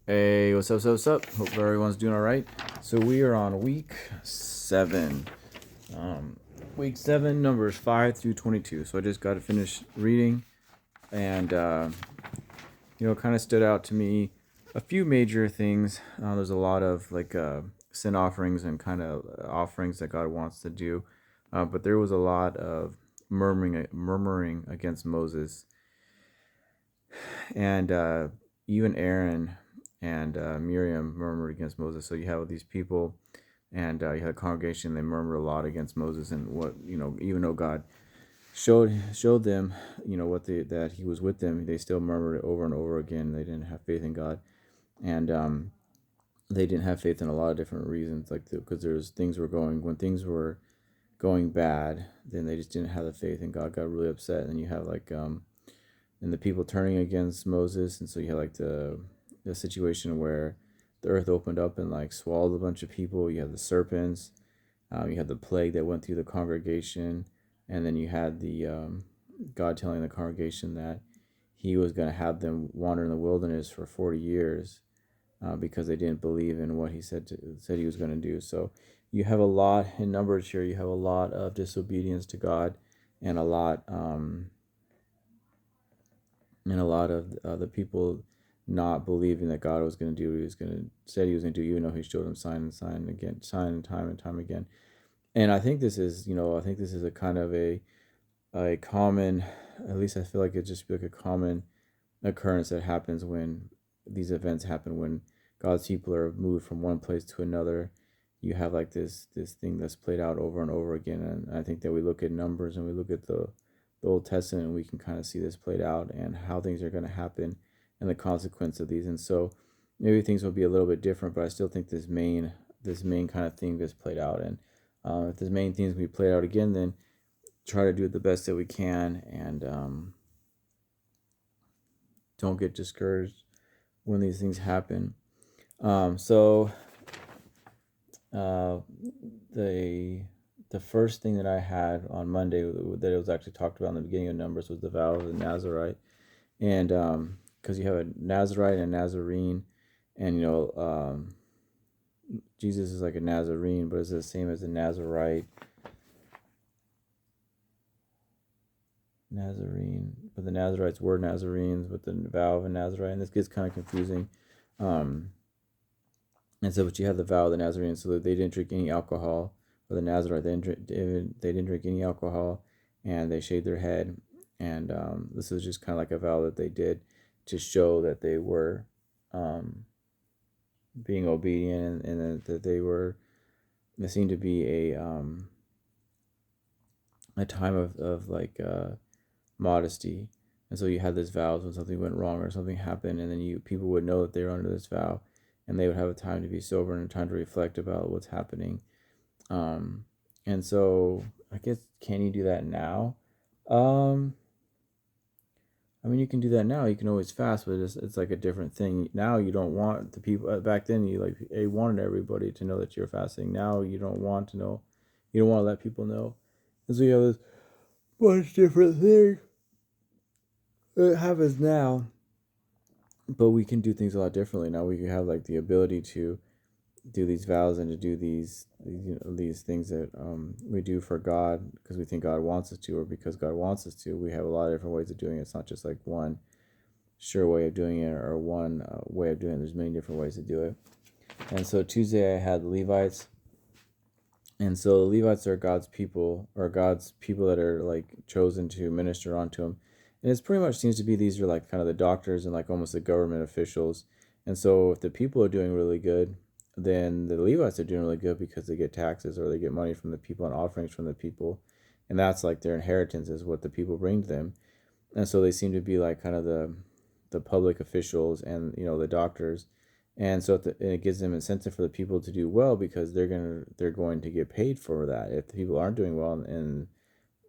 Hey, what's up? Hope everyone's doing all right. So we are on week 7. Um, week 7, numbers 5 through 22. So I just got to finish reading, and kind of stood out to me a few major things. There's a lot of sin offerings and kind of offerings that God wants to do, but there was a lot of murmuring against Moses, and even Aaron and Miriam murmured against Moses. So you have these people, and you had a congregation. They murmured a lot against Moses, and even though God showed them, that He was with them, they still murmured it over and over again. They didn't have faith in God, and they didn't have faith in a lot of different reasons, because there's things were going when things were going bad, then they just didn't have the faith, and God got really upset. And you have and the people turning against Moses, and so you had the situation where the earth opened up and swallowed a bunch of people. You had the serpents, you had the plague that went through the congregation, and then you had the God telling the congregation that He was going to have them wander in the wilderness for 40 years, because they didn't believe in what He said He was going to do. So you have a lot in Numbers here. You have a lot of disobedience to God, and a lot of the people not believing that God was going to do what He was going to said He was going to do, even though He showed them sign and time again. And I think this is, a kind of a common, at least I feel like it just be like a common occurrence that happens when these events happen, when God's people are moved from one place to another. You have this thing that's played out over and over again, and I think that we look at Numbers and we look at the Old Testament, and we can kind of see this played out and how things are going to happen and the consequence of these. And so maybe things will be a little bit different, but I still think this main kind of thing is played out. And if this main thing is going to be played out again, then try to do the best that we can, and don't get discouraged when these things happen. So the first thing that I had on Monday that it was actually talked about in the beginning of Numbers was the vow of the Nazarite, and because you have a Nazarite and a Nazarene, and Jesus is like a Nazarene, but it's the same as a Nazarite. Nazarene, but the Nazarites were Nazarenes with the vow of a Nazarite, and this gets kind of confusing. Um, and so, but you have the vow of the Nazarene, so that they didn't drink any alcohol, or the Nazarite, they didn't drink any alcohol, and they shaved their head. And this is just kind of like a vow that they did to show that they were um, being obedient, and that there seemed to be a time of modesty. And so you had this vows when something went wrong or something happened, and then people would know that they were under this vow, and they would have a time to be sober and a time to reflect about what's happening. Um, and so I guess, can you do that now? Um, I mean, you can do that now. You can always fast, but it's like a different thing. Now you don't want the people. Back then, you wanted everybody to know that you're fasting. Now you don't want to know. You don't want to let people know. And so you have this much different thing that happens now. But we can do things a lot differently now. We have the ability to do these vows and to do these things that we do for God because we think God wants us to, or because God wants us to. We have a lot of different ways of doing it. It's not just like one sure way of doing it, or one way of doing it. There's many different ways to do it. And so Tuesday I had the Levites, and so the Levites are God's people, or God's people that are chosen to minister onto Him. And it pretty much seems to be these are kind of the doctors and almost the government officials. And so if the people are doing really good, then the Levites are doing really good because they get taxes, or they get money from the people and offerings from the people. And that's their inheritance, is what the people bring to them. And so they seem to be kind of the public officials, and the doctors. And so it gives them incentive for the people to do well, because they're going to get paid for that. If the people aren't doing well, and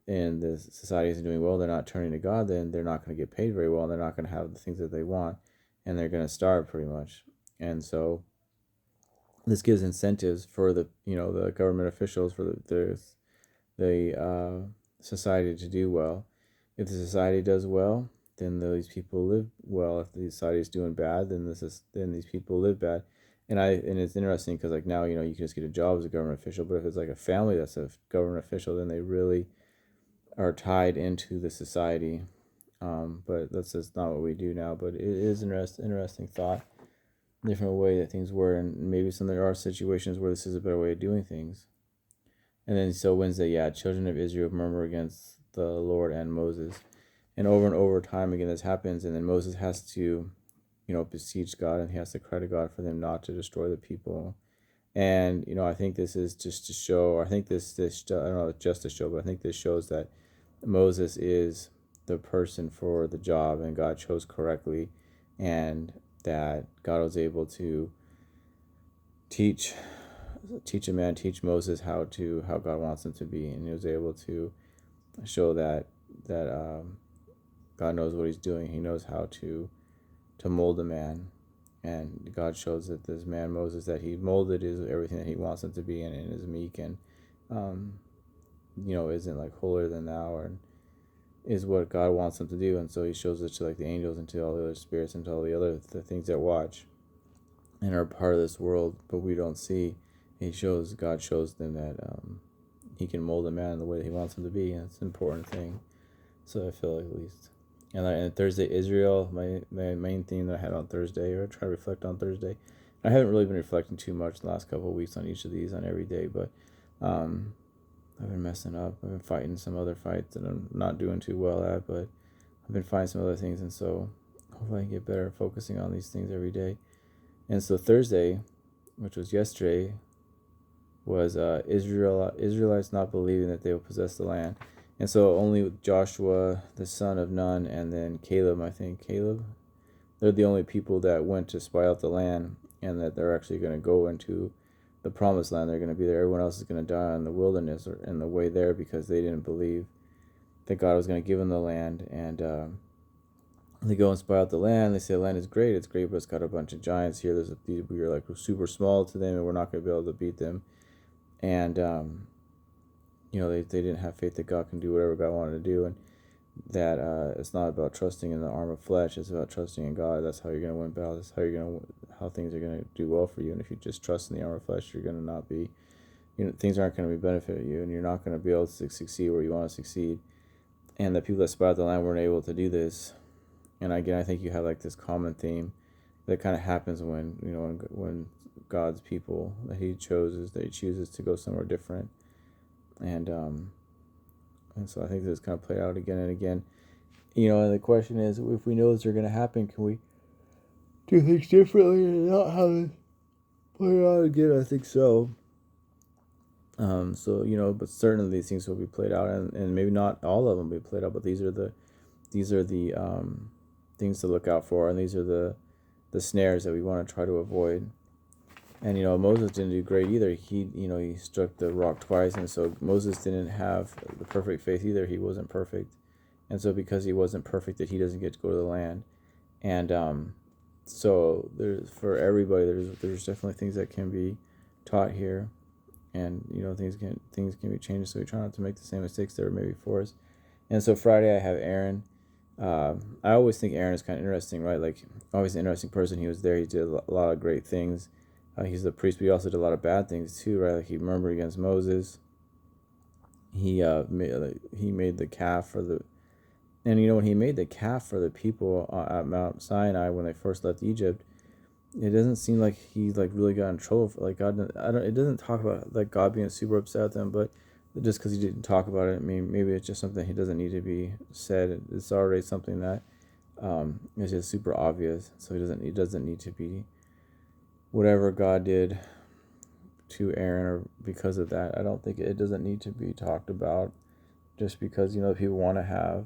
the society isn't doing well, they're not turning to God, then they're not going to get paid very well, and they're not going to have the things that they want, and they're going to starve pretty much. And so this gives incentives for the government officials, for the society to do well. If the society does well, then these people live well. If the society is doing bad, then these people live bad. And it's interesting because like now you can just get a job as a government official, but if it's like a family that's a government official, then they really are tied into the society. But that's just not what we do now. But it is interesting thought, different way that things were, and maybe there are situations where this is a better way of doing things. And then so Wednesday, yeah, children of Israel murmur against the Lord and Moses, and over time again this happens, and then Moses has to, beseech God, and he has to cry to God for them not to destroy the people. And I think this is just to show. I think this I don't know just to show, but I think this shows that Moses is the person for the job, and God chose correctly, and that God was able to teach teach Moses how God wants him to be, and he was able to show that God knows what he's doing. He knows how to mold a man, and God shows that this man Moses that he molded is everything that he wants him to be, and is meek, and um, isn't like holier than thou, or is what God wants him to do. And so he shows it to like the angels and to all the other spirits and to all the things that watch and are part of this world, but we don't see. God shows them that he can mold a man the way that he wants him to be, and it's an important thing. So I feel like, at least. And Thursday, Israel, my main theme that I had on Thursday, or I try to reflect on Thursday. I haven't really been reflecting too much the last couple of weeks on each of these, on every day, but I've been messing up. I've been fighting some other fights that I'm not doing too well at, but I've been fighting some other things, and so hopefully I can get better at focusing on these things every day. And so Thursday, which was yesterday, was Israelites not believing that they will possess the land. And so only Joshua, the son of Nun, and then Caleb, they're the only people that went to spy out the land, and that they're actually going to go into the promised land. They're going to be there. Everyone else is going to die in the wilderness or in the way there, because they didn't believe that God was going to give them the land. And they go and spy out the land. They say the land is great. It's great, but it's got a bunch of giants here. We are like super small to them, and we're not going to be able to beat them. And they didn't have faith that God can do whatever God wanted to do, and that it's not about trusting in the arm of flesh. It's about trusting in God. That's how you're going to win battles. That's how things are going to do well for you. And if you just trust in the arm of flesh, you're going to not be, things aren't going to be benefit you, and you're not going to be able to succeed where you want to succeed. And the people that spy out the land weren't able to do this. And again, I think you have like this common theme that kind of happens when God's people that he chooses to go somewhere different. And so I think this kind of played out again and again. And the question is, if we know this are going to happen, can we do things differently and not have it play out again? I think so. But certainly these things will be played out, and maybe not all of them will be played out, but these are the things to look out for, and these are the snares that we want to try to avoid. And Moses didn't do great either. He struck the rock twice, and so Moses didn't have the perfect faith either. He wasn't perfect, and so because he wasn't perfect, that he doesn't get to go to the land. And so for everybody, there's definitely things that can be taught here, and things can be changed. So we try not to make the same mistakes that were made before us. And so Friday I have Aaron. I always think Aaron is kind of interesting, right? Like, always an interesting person. He was there. He did a lot of great things. He's the priest, but he also did a lot of bad things too, right? Like he murmured against Moses. He made the calf for the, and when he made the calf for the people at Mount Sinai when they first left Egypt, it doesn't seem like he like really got in trouble for like God. It doesn't talk about like God being super upset at them, but just because he didn't talk about it, I mean, maybe it's just something he doesn't need to be said. It's already something that is just super obvious, so he doesn't need to be. Whatever God did to Aaron, or because of that, I don't think it doesn't need to be talked about, just because people want to have,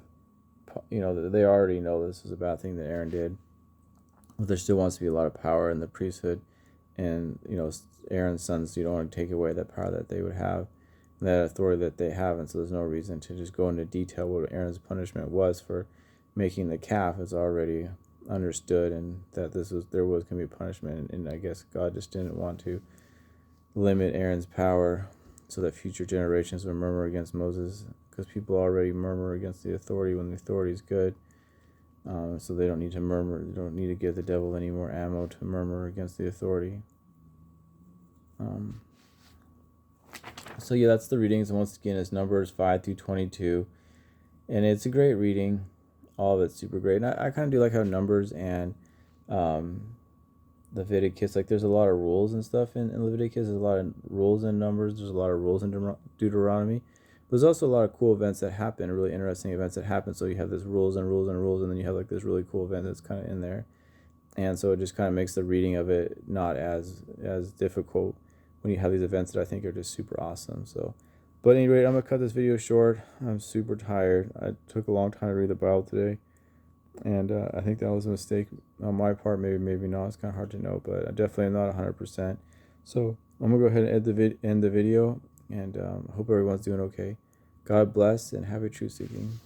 they already know this is a bad thing that Aaron did, but there still wants to be a lot of power in the priesthood, and Aaron's sons, you don't want to take away that power that they would have, that authority that they have, and so there's no reason to just go into detail what Aaron's punishment was for making the calf. Is already understood, and that there was going to be punishment, and I guess God just didn't want to limit Aaron's power so that future generations would murmur against Moses, because people already murmur against the authority when the authority is good. So they don't need to murmur. They don't need to give the devil any more ammo to murmur against the authority. So yeah, that's the readings. And once again, it's Numbers 5 through 22. And it's a great reading. All of it's super great. And I kind of do like how Numbers and Leviticus, like there's a lot of rules and stuff in Leviticus. There's a lot of rules in Numbers. There's a lot of rules in Deuteronomy. But there's also a lot of cool events that happen, really interesting events that happen. So you have this rules and rules and rules, and then you have like this really cool event that's kind of in there. And so it just kind of makes the reading of it not as difficult when you have these events that I think are just super awesome. So, but anyway, I'm gonna cut this video short. I'm super tired. I took a long time to read the Bible today, and I think that was a mistake on my part. Maybe not. It's kind of hard to know, but I definitely am not 100%. So I'm gonna go ahead and end the video, and hope everyone's doing okay. God bless, and happy truth seeking.